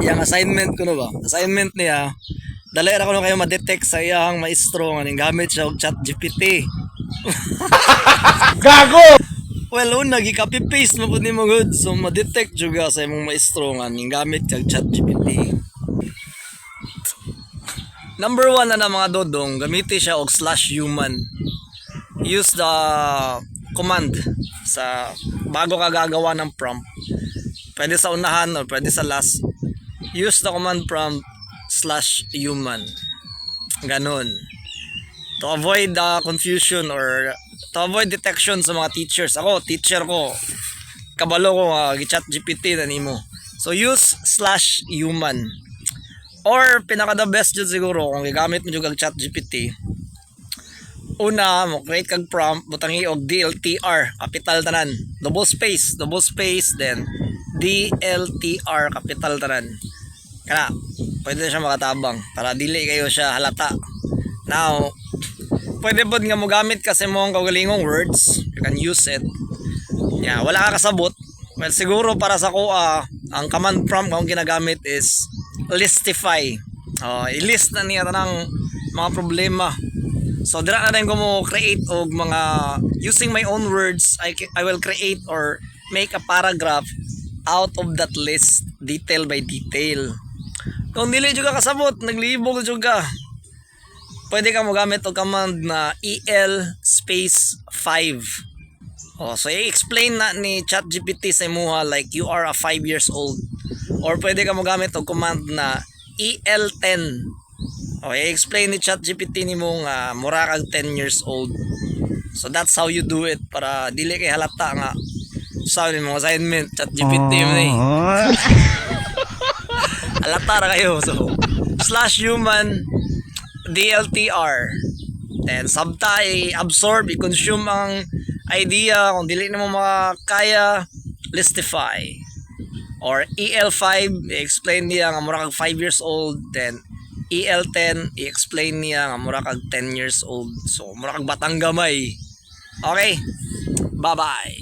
Yang assignment ko no ba? Assignment niya, dali ra ko no kayo ma-detect sa iyang maestro nga ning gamit siya og ChatGPT. Gago! Well, una gi-copy paste mo pud nimo good, so ma-detect juga sa imong maestro nga ning gamit kag ChatGPT. Number 1 na mga dodong, gamitin siya og /human. Use the command sa bago ka gagawa ng prompt. Pwede sa unahan or pwede sa last. Use the command prompt /human. Ganun. To avoid confusion or to avoid detection sa mga teachers. Ako, teacher ko, kabalo ko gi-chat GPT na nimo. So use /human. Or pinaka the best jud siguro kung gigamit mo jud kag chat GPT. Una, mo create kag prompt, butangi og DLTR, capital tanan. Double space, then DLTR, capital tanan. Kana, pwede siya makatabang para dili kayo siya halata. Now, pwede pod nga mo gamit kasi mo ang kaugalingong words, you can use it. Yeah, wala ka kasabot. Well, siguro para sa ko ang command prompt kung ginagamit is listify. I-list na niya tanang mga problema. So dira na rin ko mo create og mga using my own words, I will create or make a paragraph out of that list detail by detail. Kung dili jud ka kasabot, naglibog jud ka. Pwede ka mo gamit og command na EL space 5. So i-explain na ni ChatGPT sa imuha like you are a 5 years old. Or pwede ka mo gamit og command na EL10. I-explain ni ChatGPT nimo nga mura kag 10 years old. So that's how you do it para dili kay halata nga sabi mo assignment ChatGPT mo ni. Halata ra kayo. So /human DLTR. Then sabta i-absorb, i-consume ang idea. Kung dili na mo makakaya, listify. Or EL5, i-explain niya nga mura kag 5 years old. Then EL10, i-explain niya nga mura kag 10 years old. So mura kag batang gamay. Okay, bye bye.